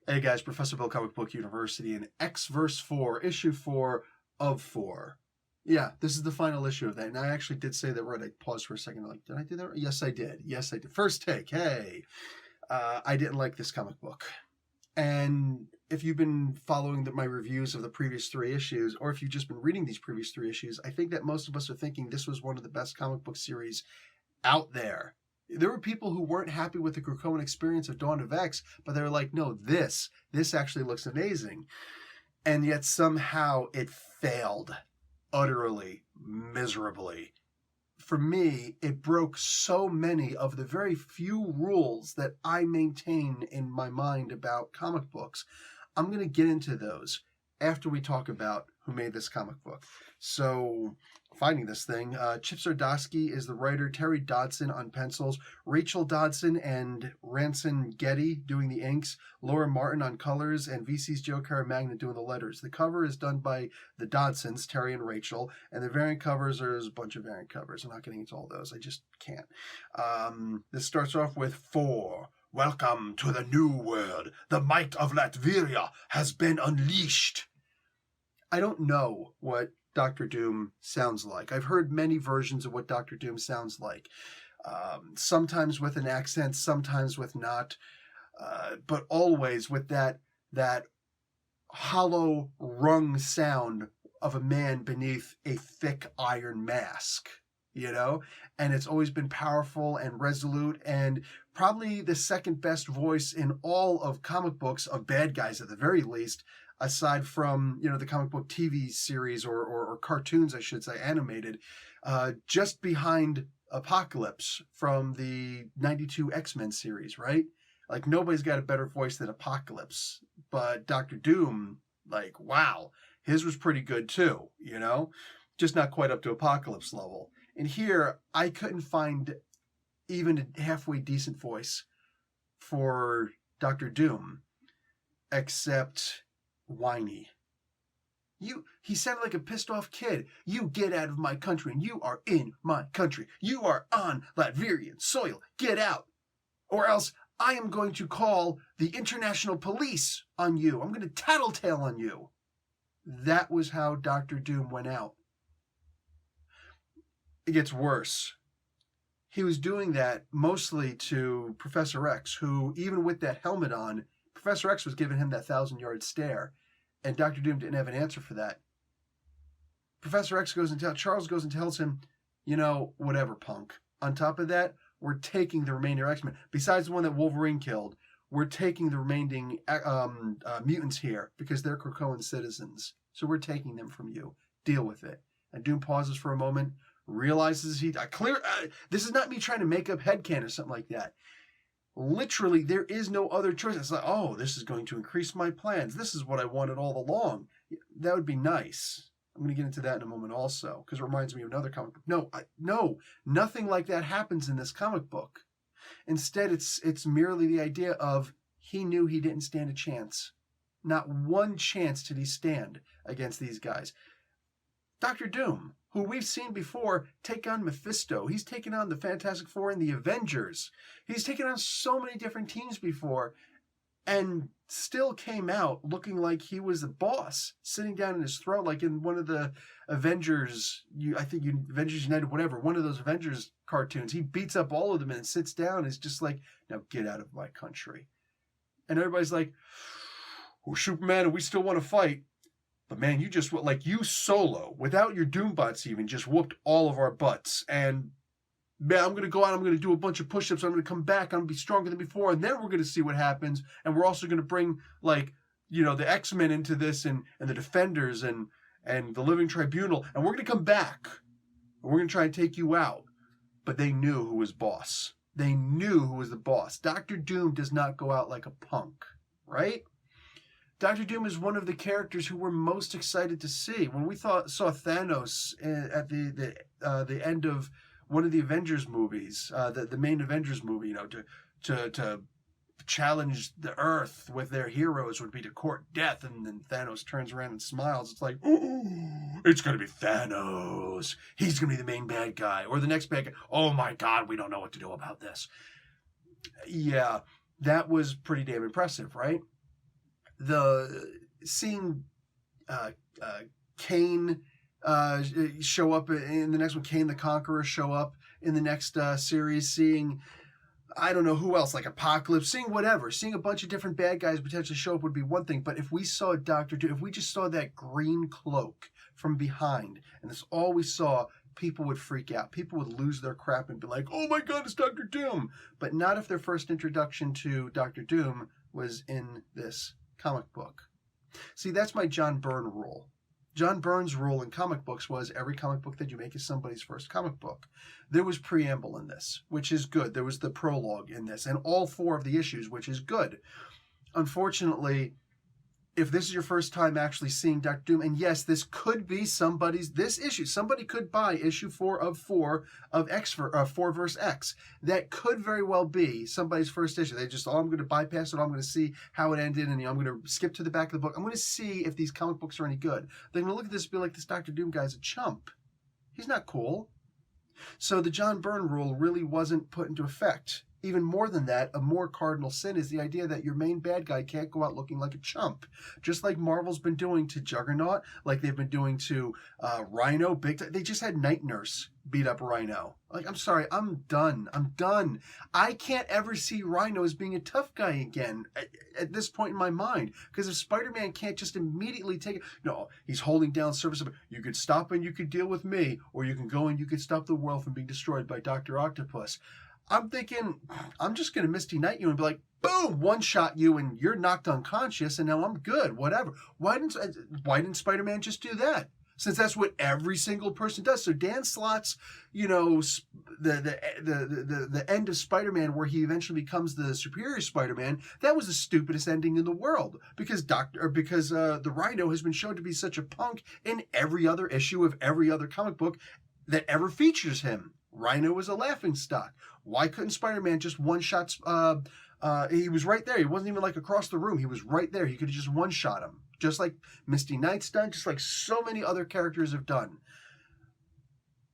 Hey guys, Professor Bill, Comic Book University, and X-Verse 4, issue 4 of 4. Yeah, this is the final issue of that. And I actually did say that right. I paused for a second. Like, did I do that? Yes, I did. Yes, I did. First take. Hey, I didn't like this comic book. And if you've been following my reviews of the previous 3 issues, or if you've just been reading these previous 3 issues, I think that most of us are thinking this was one of the best comic book series out there. There were people who weren't happy with the Krakoan experience of Dawn of X, but they were like, no, this actually looks amazing. And yet somehow it failed utterly, miserably. For me, it broke so many of the very few rules that I maintain in my mind about comic books. I'm going to get into those after we talk about who made this comic book. So, finding this thing, Chip Zdarsky is the writer, Terry Dodson on pencils, Rachel Dodson and Ranson Getty doing the inks, Laura Martin on colors, and VC's Joe Caramagna doing the letters. The cover is done by the Dodsons, Terry and Rachel, and the variant covers, there's a bunch of variant covers. I'm not getting into all those. I just can't. This starts off with 4. Welcome to the new world. The might of Latveria has been unleashed. I don't know what Doctor Doom sounds like. I've heard many versions of what Doctor Doom sounds like. Sometimes with an accent, sometimes with not, but always with that hollow rung sound of a man beneath a thick iron mask, you know? And it's always been powerful and resolute, and probably the second best voice in all of comic books of bad guys at the very least, aside from, the comic book TV series or cartoons, I should say, animated, just behind Apocalypse from the 92 X-Men series, right? Like, nobody's got a better voice than Apocalypse. But Doctor Doom, like, wow, his was pretty good too, Just not quite up to Apocalypse level. And here, I couldn't find even a halfway decent voice for Doctor Doom, except whiny. He sounded like a pissed off kid. You get out of my country, and you are in my country. You are on Latverian soil. Get out, or else I am going to call the international police on you. I'm going to tattletale on you. That was how Doctor Doom went out. It gets worse. He was doing that mostly to Professor X, who, even with that helmet on, Professor X was giving him that 1,000-yard stare, and Dr. Doom didn't have an answer for that. Professor X Charles goes and tells him, whatever, punk. On top of that, we're taking the remainder X-Men. Besides the one that Wolverine killed, we're taking the remaining mutants here because they're Krakoan citizens. So we're taking them from you. Deal with it. And Doom pauses for a moment, realizes this is not me trying to make up headcanon or something like that. Literally, there is no other choice. It's like, oh, this is going to increase my plans. This is what I wanted all along. That would be nice. I'm going to get into that in a moment also, because it reminds me of another comic book. No, nothing like that happens in this comic book. Instead, it's merely the idea of he knew he didn't stand a chance. Not one chance did he stand against these guys. Dr. Doom, who we've seen before take on Mephisto. He's taken on the Fantastic Four and the Avengers. He's taken on so many different teams before and still came out looking like he was the boss, sitting down in his throne, like in one of the Avengers, Avengers United, whatever, one of those Avengers cartoons. He beats up all of them and sits down and is just like, now get out of my country. And everybody's like, oh, Superman, we still want to fight. But man, you solo, without your Doombots even, just whooped all of our butts. And man, I'm going to go out, I'm going to do a bunch of push-ups, I'm going to come back, I'm going to be stronger than before, and then we're going to see what happens. And we're also going to bring, the X-Men into this, and the Defenders, and the Living Tribunal, and we're going to come back. And we're going to try and take you out. But they knew who was boss. They knew who was the boss. Dr. Doom does not go out like a punk, right? Dr. Doom is one of the characters who we're most excited to see. When we saw Thanos at the end of one of the Avengers movies, the main Avengers movie, to challenge the Earth with their heroes would be to court death, and then Thanos turns around and smiles. It's like, ooh, it's going to be Thanos. He's going to be the main bad guy. Or the next bad guy. Oh my God, we don't know what to do about this. Yeah, that was pretty damn impressive, right? Seeing Kane show up in the next one, Kane the Conqueror show up in the next series, seeing, I don't know who else, like Apocalypse, seeing whatever, seeing a bunch of different bad guys potentially show up would be one thing, but if we saw Doctor Doom, if we just saw that green cloak from behind, and that's all we saw, people would freak out. People would lose their crap and be like, oh my God, it's Doctor Doom. But not if their first introduction to Doctor Doom was in this comic book. See, that's my John Byrne rule. John Byrne's rule in comic books was every comic book that you make is somebody's first comic book. There was preamble in this, which is good. There was the prologue in this, and all 4 of the issues, which is good. Unfortunately, if this is your first time actually seeing Doctor Doom, and yes, this could be this issue. Somebody could buy issue 4 of 4 of 4 verse X. That could very well be somebody's first issue. They just, I'm going to bypass it. I'm going to see how it ended, and I'm going to skip to the back of the book. I'm going to see if these comic books are any good. They're going to look at this and be like, this Doctor Doom guy's a chump. He's not cool. So the John Byrne rule really wasn't put into effect. Even more than that, a more cardinal sin is the idea that your main bad guy can't go out looking like a chump. Just like Marvel's been doing to Juggernaut, like they've been doing to Rhino. They just had Night Nurse beat up Rhino. Like, I'm sorry, I'm done. I can't ever see Rhino as being a tough guy again at this point in my mind. Because if Spider-Man can't just immediately take it, no, he's holding down service. You could stop and you could deal with me, or you can go and you could stop the world from being destroyed by Dr. Octopus. I'm thinking, I'm just going to Misty Knight you and be like, boom, one-shot you and you're knocked unconscious and now I'm good, whatever. Why didn't Spider-Man just do that? Since that's what every single person does. So Dan Slott's, the end of Spider-Man where he eventually becomes the superior Spider-Man, that was the stupidest ending in the world. Because the Rhino has been shown to be such a punk in every other issue of every other comic book that ever features him. Rhino was a laughingstock. Why couldn't Spider-Man just one-shot? He was right there. He wasn't even like across the room. He was right there. He could have just one-shot him. Just like Misty Knight's done. Just like so many other characters have done.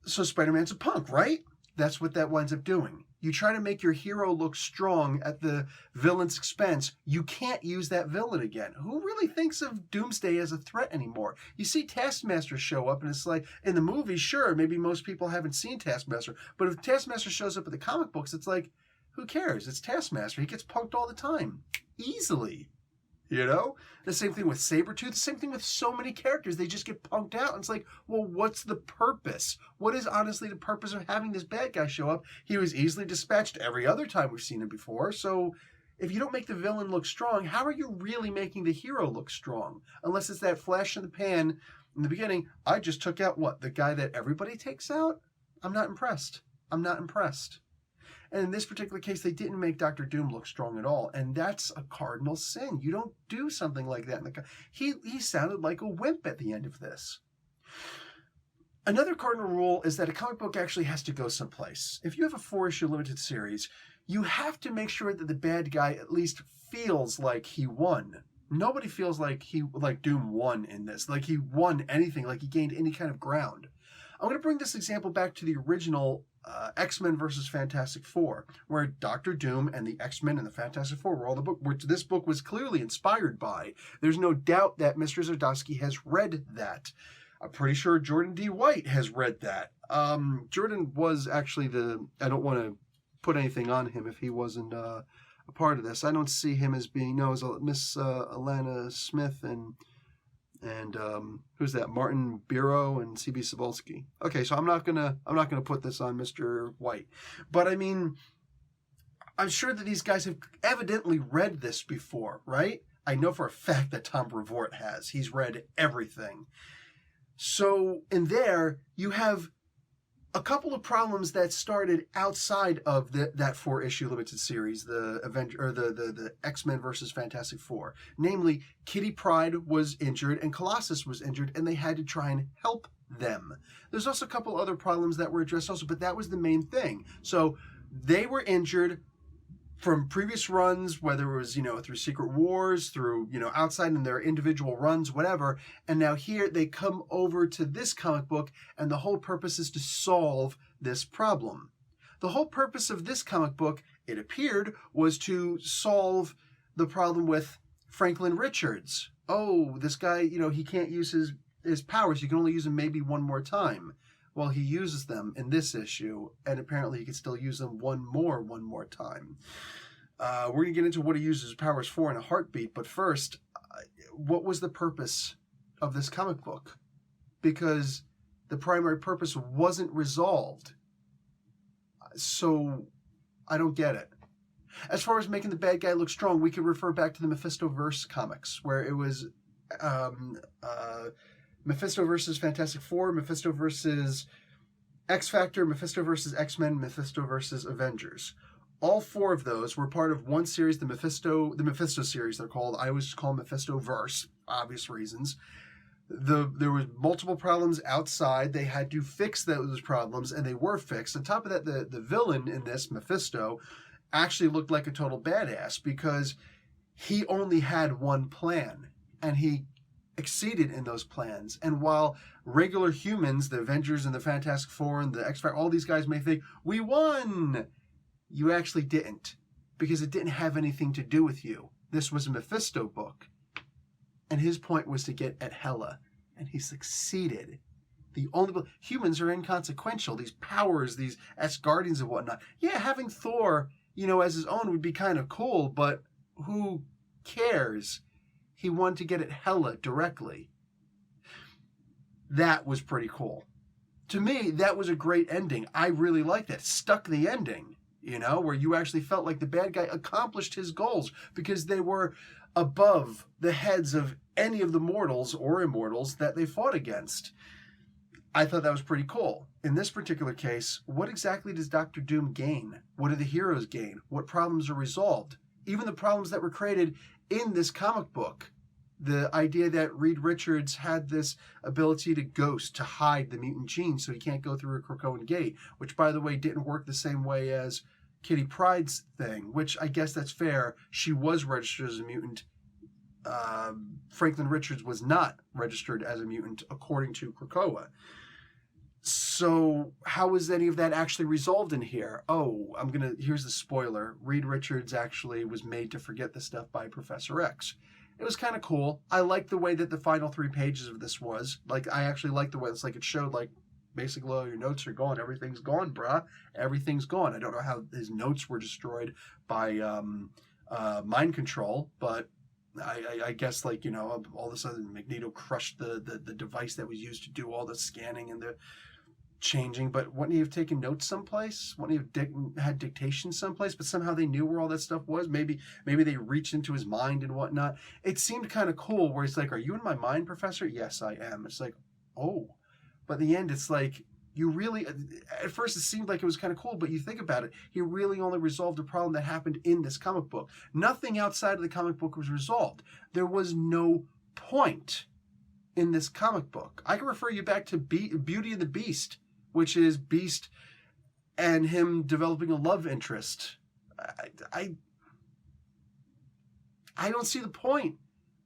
So Spider-Man's a punk, right? That's what that winds up doing. You try to make your hero look strong at the villain's expense. You can't use that villain again. Who really thinks of Doomsday as a threat anymore? You see Taskmaster show up, and it's like, in the movie, sure, maybe most people haven't seen Taskmaster, but if Taskmaster shows up in the comic books, it's like, who cares? It's Taskmaster. He gets punked all the time. Easily. You know? The same thing with Sabretooth. The same thing with so many characters. They just get punked out. And it's like, well, what's the purpose? What is honestly the purpose of having this bad guy show up? He was easily dispatched every other time we've seen him before. So if you don't make the villain look strong, how are you really making the hero look strong? Unless it's that flash in the pan in the beginning. I just took out what? The guy that everybody takes out? I'm not impressed. And in this particular case, they didn't make Dr. Doom look strong at all. And that's a cardinal sin. You don't do something like that. He sounded like a wimp at the end of this. Another cardinal rule is that a comic book actually has to go someplace. If you have a 4-issue limited series, you have to make sure that the bad guy at least feels like he won. Nobody feels like Doom won in this. Like he won anything, like he gained any kind of ground. I'm going to bring this example back to the original X-Men+Fantastic Four, where Dr. Doom and the X-Men and the Fantastic Four were all the book, which this book was clearly inspired by. There's no doubt that Mr. Zdarsky has read that. I'm pretty sure Jordan D. White has read that. Jordan was actually I don't want to put anything on him if he wasn't a part of this. I don't see him as being, no, as Miss Alana Smith and who's that? Martin Biro and C.B. Cebulski. Okay, so I'm not gonna put this on Mr. White, but I mean, I'm sure that these guys have evidently read this before, right? I know for a fact that Tom Brevoort has. He's read everything. So in there, you have a couple of problems that started outside of that 4-issue limited series, the X-Men+Fantastic Four. Namely, Kitty Pryde was injured and Colossus was injured, and they had to try and help them. There's also a couple other problems that were addressed also, but that was the main thing. So they were injured from previous runs, whether it was, through Secret Wars, through, outside in their individual runs, whatever. And now here they come over to this comic book, and the whole purpose is to solve this problem. The whole purpose of this comic book, it appeared, was to solve the problem with Franklin Richards. Oh, this guy, he can't use his powers. You can only use them maybe one more time. Well, he uses them in this issue, and apparently he can still use them one more time. We're going to get into what he uses his powers for in a heartbeat, but first, what was the purpose of this comic book? Because the primary purpose wasn't resolved. So, I don't get it. As far as making the bad guy look strong, we could refer back to the Mephisto-verse comics, where it was Mephisto versus Fantastic Four, Mephisto versus X-Factor, Mephisto versus X-Men, Mephisto versus Avengers. All four of those were part of one series, the Mephisto series they're called. I always call Mephisto-verse, obvious reasons. There was multiple problems outside. They had to fix those problems, and they were fixed. On top of that, the villain in this, Mephisto, actually looked like a total badass because he only had one plan, and he exceeded in those plans. And while regular humans, the Avengers and the Fantastic Four and the X-Factor, all these guys may think, we won! You actually didn't, because it didn't have anything to do with you. This was a Mephisto book, and his point was to get at Hela, and he succeeded. Humans are inconsequential. These powers, these Asgardians and whatnot. Yeah, having Thor, as his own would be kind of cool, but who cares? He wanted to get at Hela directly. That was pretty cool. To me, that was a great ending. I really liked that. Stuck the ending, where you actually felt like the bad guy accomplished his goals because they were above the heads of any of the mortals or immortals that they fought against. I thought that was pretty cool. In this particular case, what exactly does Doctor Doom gain? What do the heroes gain? What problems are resolved? Even the problems that were created in this comic book. The idea that Reed Richards had this ability to ghost, to hide the mutant gene so he can't go through a Krakoan gate, which, by the way, didn't work the same way as Kitty Pryde's thing, which I guess that's fair. She was registered as a mutant. Franklin Richards was not registered as a mutant, according to Krakoa. So how is any of that actually resolved in here? Oh, here's the spoiler. Reed Richards actually was made to forget the stuff by Professor X. It was kind of cool. I liked the way that the final 3 pages of this was. I actually liked the way it's it showed, basically, all your notes are gone. Everything's gone, bruh. Everything's gone. I don't know how his notes were destroyed by mind control, but I guess, all of a sudden Magneto crushed the device that was used to do all the scanning and the changing. But wouldn't he have taken notes someplace? Wouldn't he have had dictation someplace? But somehow they knew where all that stuff was. Maybe they reached into his mind and whatnot. It seemed kind of cool where he's like, are you in my mind, Professor? Yes, I am. It's like, oh. But in the end, it's like, you really, at first it seemed like it was kind of cool, but you think about it, he really only resolved a problem that happened in this comic book. Nothing outside of the comic book was resolved. There was no point in this comic book. I can refer you back to Beauty and the Beast, which is Beast and him developing a love interest. I don't see the point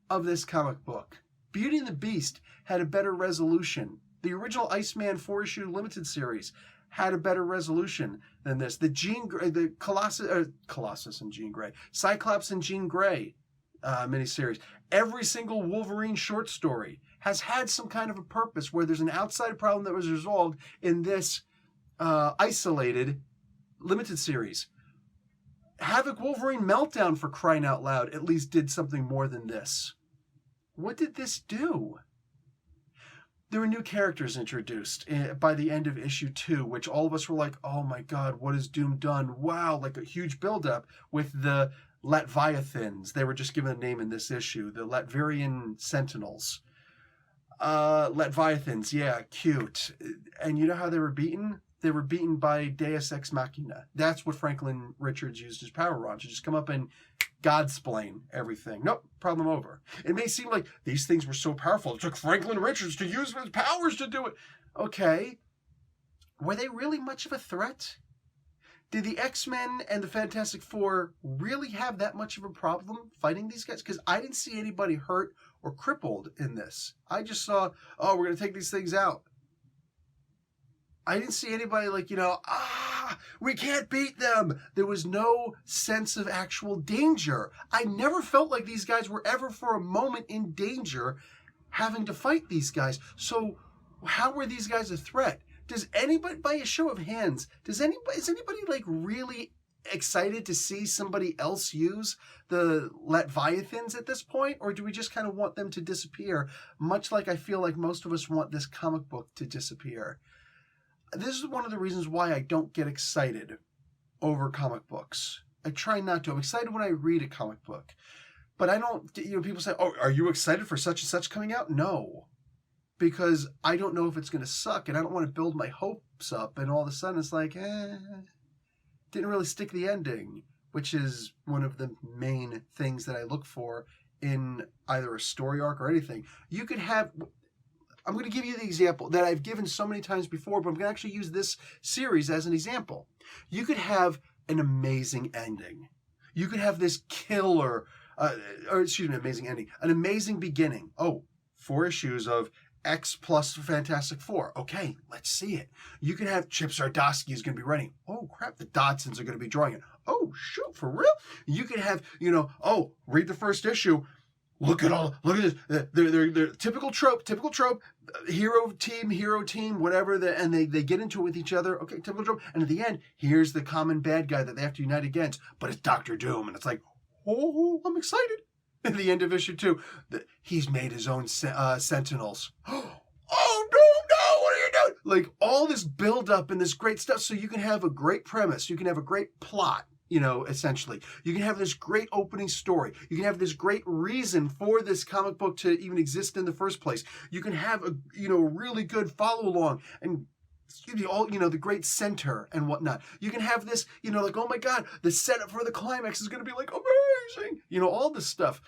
of this comic book. Beauty and the Beast had a better resolution. The original Iceman 4-issue limited series had a better resolution than this. The Colossus and Jean Grey, Cyclops and Jean Grey miniseries. Every single Wolverine short story has had some kind of a purpose where there's an outside problem that was resolved in this isolated limited series. Havoc Wolverine Meltdown, for crying out loud, at least did something more than this. What did this do? There were new characters introduced by the end of issue 2, which all of us were like, oh my god, what has Doom done? Wow, like a huge buildup with the Latviathans. They were just given a name in this issue. The Latvian Sentinels. Latviathans, yeah, cute. And you know how they were beaten? They were beaten by Deus Ex Machina. That's what Franklin Richards used his power on, to just come up and Godsplain everything. Nope, problem over. It may seem like these things were so powerful, it took Franklin Richards to use his powers to do it. Okay, were they really much of a threat? Did the X-Men and the Fantastic Four really have that much of a problem fighting these guys? Because I didn't see anybody hurt or crippled in this. I just saw, oh, we're going to take these things out. I didn't see anybody like, we can't beat them. There was no sense of actual danger. I never felt like these guys were ever for a moment in danger having to fight these guys. So how were these guys a threat? Does anybody, by a show of hands, is anybody like really excited to see somebody else use the Leviathans at this point? Or do we just kind of want them to disappear, much like I feel like most of us want this comic book to disappear? This is one of the reasons why I don't get excited over comic books. I try not to. I'm excited when I read a comic book. But I don't, people say, oh, are you excited for such and such coming out? No. Because I don't know if it's going to suck, and I don't want to build my hopes up, and all of a sudden it's like, didn't really stick the ending, which is one of the main things that I look for in either a story arc or anything. You could have... I'm going to give you the example that I've given so many times before, but I'm going to actually use this series as an example. You could have an amazing ending. You could have this killer, amazing ending, an amazing beginning. Oh, 4 issues of X+Fantastic 4. Okay, let's see it. You can have Chip Zdarsky is going to be writing. Oh, crap, the Dodsons are going to be drawing it. Oh, shoot, for real? You can have, read the first issue. Look at this. They're typical trope, hero team, whatever, and they get into it with each other. Okay, typical trope. And at the end, here's the common bad guy that they have to unite against, but it's Dr. Doom. And it's like, oh, I'm excited. At the end of issue 2, he's made his own Sentinels. Oh, no, what are you doing? Like, all this build-up and this great stuff, so you can have a great premise. You can have a great plot. Essentially. You can have this great opening story. You can have this great reason for this comic book to even exist in the first place. You can have a really good follow-along and the great center and whatnot. You can have this, like, oh my God, the setup for the climax is going to be like amazing. All this stuff.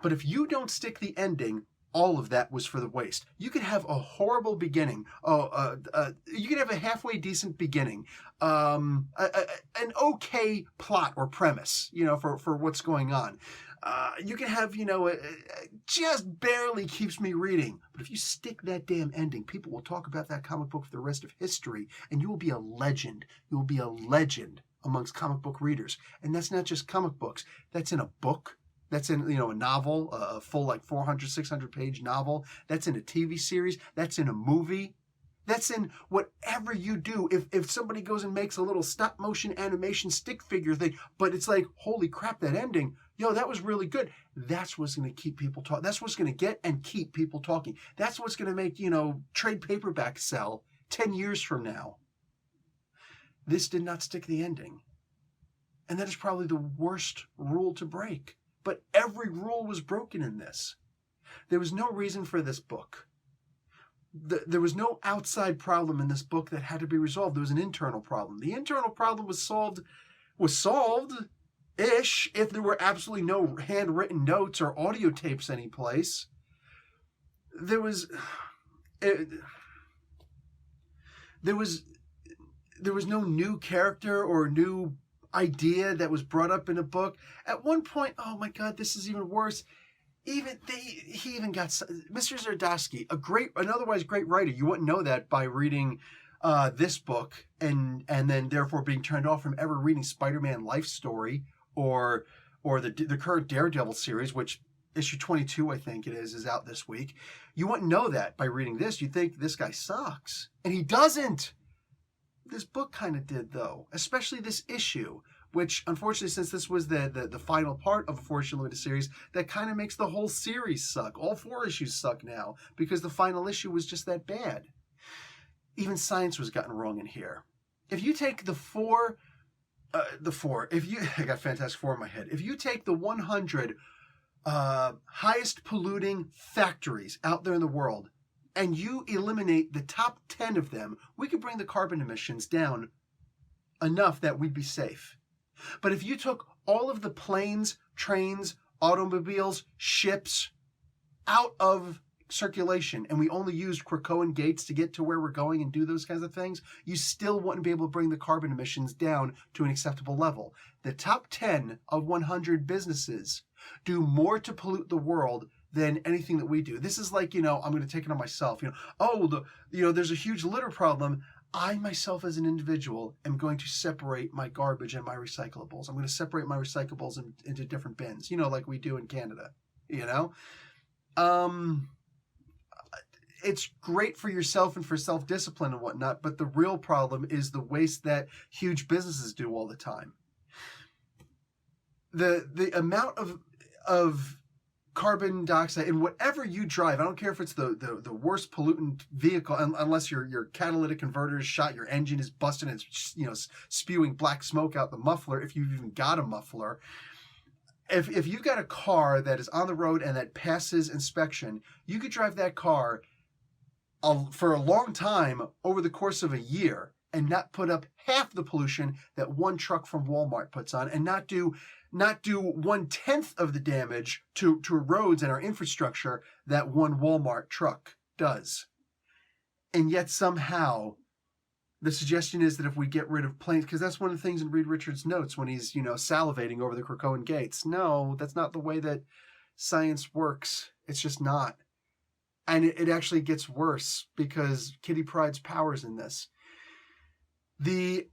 But if you don't stick the ending, all of that was for the waste. You could have a horrible beginning. You could have a halfway decent beginning. An okay plot or premise, for what's going on. You can have, just barely keeps me reading. But if you stick that damn ending, people will talk about that comic book for the rest of history, and you will be a legend. You will be a legend amongst comic book readers. And that's not just comic books. That's in a book. That's in, a novel, a full 400, 600 page novel. That's in a TV series. That's in a movie. That's in whatever you do. If somebody goes and makes a little stop motion animation stick figure thing, but it's like, holy crap, that ending, that was really good. That's what's going to keep people talking. That's what's going to get and keep people talking. That's what's going to make, trade paperback sell 10 years from now. This did not stick the ending. And that is probably the worst rule to break. But every rule was broken in this. There was no reason for this book. There was no outside problem in this book that had to be resolved. There was an internal problem. The internal problem was solved-ish if there were absolutely no handwritten notes or audio tapes anyplace. There was no new character or new idea that was brought up in a book. At one point, oh my God, this is even worse. He even got Mr. Zdarsky, an otherwise great writer. You wouldn't know that by reading this book and then therefore being turned off from ever reading Spider-Man Life Story or the current Daredevil series, which issue 22, I think it is out this week. You wouldn't know that by reading this. You'd think this guy sucks, and he doesn't. This book kind of did, though, especially this issue, which, unfortunately, since this was the final part of a 4-issue limited series, that kind of makes the whole series suck. All 4 issues suck now because the final issue was just that bad. Even science was gotten wrong in here. If you take I got Fantastic Four in my head. If you take the 100 highest polluting factories out there in the world, and you eliminate the top 10 of them, we could bring the carbon emissions down enough that we'd be safe. But if you took all of the planes, trains, automobiles, ships out of circulation, and we only used Krakoan gates to get to where we're going and do those kinds of things, you still wouldn't be able to bring the carbon emissions down to an acceptable level. The top 10 of 100 businesses do more to pollute the world than anything that we do. This is like, I'm going to take it on myself. There's a huge litter problem. I myself as an individual am going to separate my garbage and my recyclables. I'm going to separate my recyclables into different bins, like we do in Canada, It's great for yourself and for self-discipline and whatnot, but the real problem is the waste that huge businesses do all the time. The amount of carbon dioxide in whatever you drive, I don't care if it's the worst pollutant vehicle, unless your catalytic converter is shot, your engine is busted, and it's spewing black smoke out the muffler, if you've even got a muffler. If you've got a car that is on the road and that passes inspection, you could drive that car for a long time over the course of a year and not put up half the pollution that one truck from Walmart puts on, and not do 1/10 of the damage to roads and our infrastructure that one Walmart truck does. And yet somehow the suggestion is that if we get rid of planes, because that's one of the things in Reed Richards' notes when he's salivating over the Krakoan gates. No, that's not the way that science works. It's just not. And it actually gets worse because Kitty Pryde's powers in this. The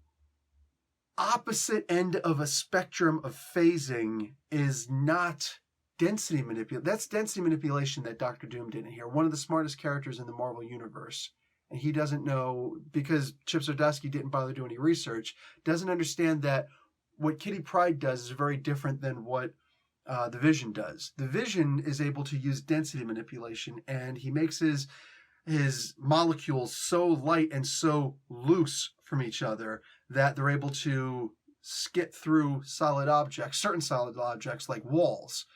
opposite end of a spectrum of phasing is not density manipulation. That's density manipulation that Doctor Doom did in here. One of the smartest characters in the Marvel Universe. And he doesn't know, because Chip Zdarsky didn't bother doing any research, doesn't understand that what Kitty Pryde does is very different than what the Vision does. The Vision is able to use density manipulation, and he makes his molecules so light and so loose from each other that they're able to skip through solid objects, certain solid objects like walls.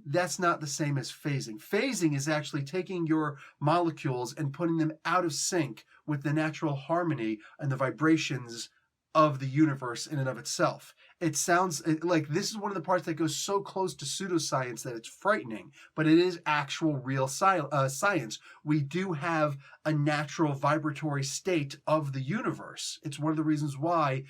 That's not the same as phasing. Phasing is actually taking your molecules and putting them out of sync with the natural harmony and the vibrations of the universe in and of itself. It sounds like this is one of the parts that goes so close to pseudoscience that it's frightening, but it is actual real science. We do have a natural vibratory state of the universe. It's one of the reasons why,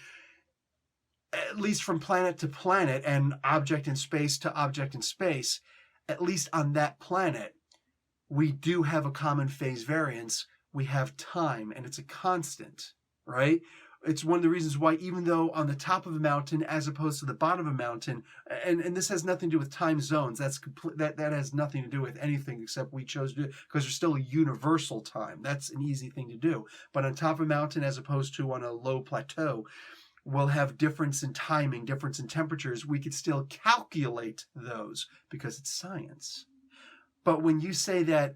at least from planet to planet and object in space to object in space, at least on that planet, we do have a common phase variance. We have time, and it's a constant, right? It's one of the reasons why, even though on the top of a mountain as opposed to the bottom of a mountain, and this has nothing to do with time zones, that has nothing to do with anything except we chose to do it because there's still a universal time. That's an easy thing to do. But on top of a mountain as opposed to on a low plateau, we'll have difference in timing, difference in temperatures. We could still calculate those because it's science. But when you say that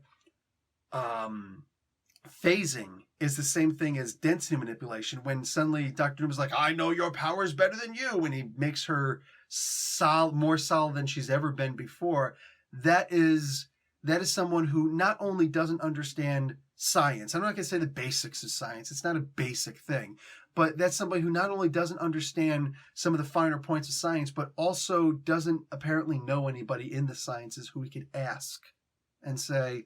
phasing is the same thing as density manipulation, when suddenly Dr. Doom is like, I know your power is better than you, and he makes her more solid than she's ever been before, that is someone who not only doesn't understand science. I'm not going to say the basics of science. It's not a basic thing. But that's somebody who not only doesn't understand some of the finer points of science, but also doesn't apparently know anybody in the sciences who he could ask and say,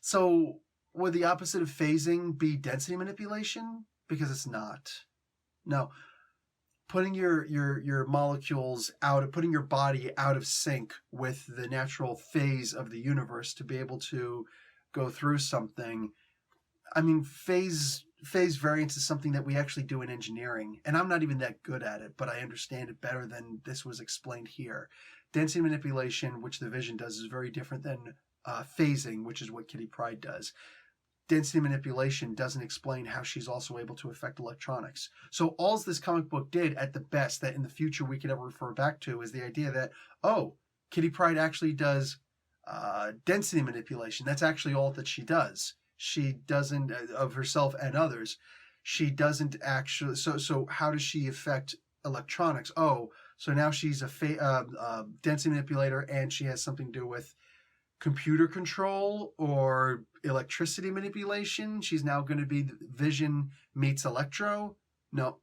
so would the opposite of phasing be density manipulation? Because it's not. No. Putting your molecules out, putting your body out of sync with the natural phase of the universe to be able to go through something. I mean, phase variance is something that we actually do in engineering, and I'm not even that good at it, but I understand it better than this was explained here. Density manipulation, which the Vision does, is very different than phasing, which is what Kitty Pryde does. Density manipulation doesn't explain how she's also able to affect electronics. So all this comic book did, at the best, that in the future we could ever refer back to, is the idea that, oh, Kitty Pryde actually does density manipulation. That's actually all that she does. She doesn't, of herself and others, she doesn't actually, so how does she affect electronics? Oh, so now she's a density manipulator, and she has something to do with computer control or electricity manipulation. She's now going to be Vision meets Electro. No.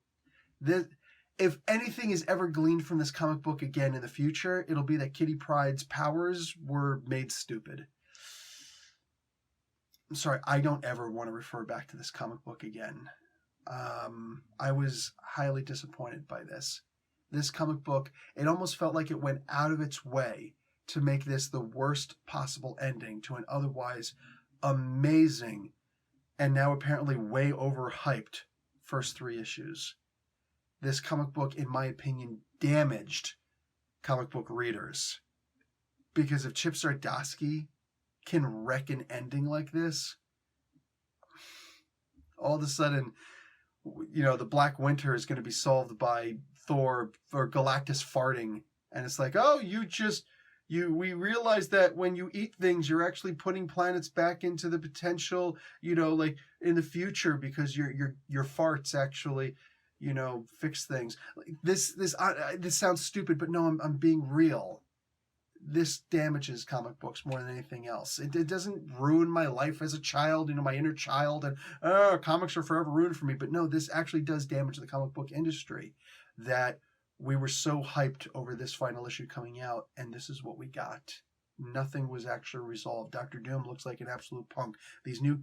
If anything is ever gleaned from this comic book again in the future, it'll be that Kitty Pryde's powers were made stupid. I'm sorry, I don't ever want to refer back to this comic book again. I was highly disappointed by this. This comic book, it almost felt like it went out of its way to make this the worst possible ending to an otherwise amazing and now apparently way overhyped first 3 issues. This comic book, in my opinion, damaged comic book readers. Because if Chip Zdarsky can wreck an ending like this, all of a sudden, the Black Winter is going to be solved by Thor or Galactus farting. And it's like, oh, we realize that when you eat things, you're actually putting planets back into the potential, like in the future, because your farts actually, fix things. This sounds stupid, but no, I'm being real. This damages comic books more than anything else. It doesn't ruin my life as a child, my inner child, and comics are forever ruined for me. But no, this actually does damage the comic book industry, that we were so hyped over this final issue coming out, and this is what we got. Nothing was actually resolved. Dr. Doom looks like an absolute punk. These new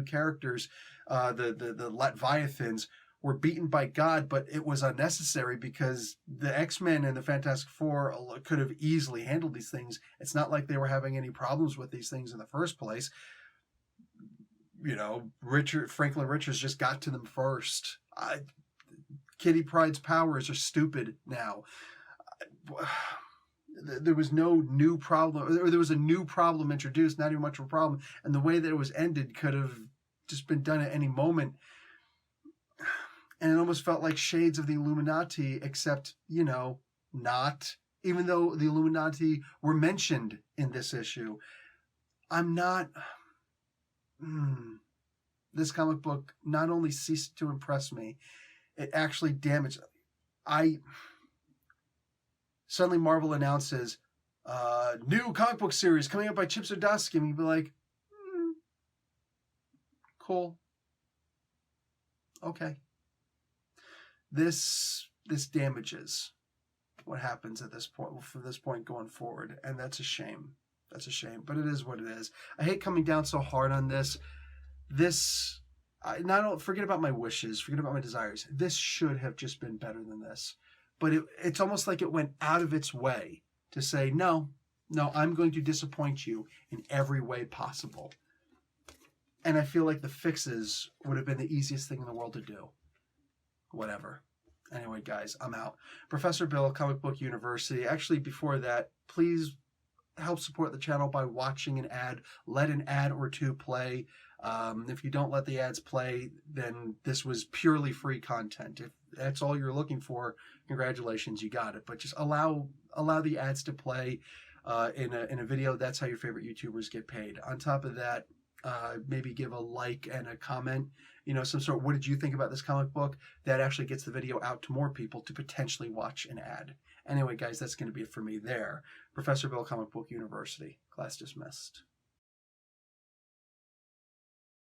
characters, the Leviathans, were beaten by God, but it was unnecessary because the X-Men and the Fantastic Four could have easily handled these things. It's not like they were having any problems with these things in the first place. Franklin Richards just got to them first. Kitty Pryde's powers are stupid now. There was no new problem, or there was a new problem introduced, not even much of a problem, and the way that it was ended could have just been done at any moment. And it almost felt like shades of the Illuminati, except, not. Even though the Illuminati were mentioned in this issue. This comic book not only ceased to impress me, it actually damaged. Suddenly Marvel announces new comic book series coming out by Chip Zdarsky, and you'd be like, cool. Okay. This damages what happens at this point, from this point going forward, and that's a shame. That's a shame, but it is what it is. I hate coming down so hard on this. Forget about my wishes, forget about my desires. This should have just been better than this. But it's almost like it went out of its way to say, no, I'm going to disappoint you in every way possible. And I feel like the fixes would have been the easiest thing in the world to do. Whatever. Anyway, guys, I'm out. Professor Bill, Comic Book University. Actually, before that, please help support the channel by watching an ad. Let an ad or two play. If you don't let the ads play, then this was purely free content. If that's all you're looking for, congratulations, you got it. But just allow the ads to play in a video. That's how your favorite YouTubers get paid. On top of that, maybe give a like and a comment, some sort of, what did you think about this comic book? That actually gets the video out to more people to potentially watch an ad. Anyway, guys, that's going to be it for me there. Professor Bill, Comic Book University. Class dismissed.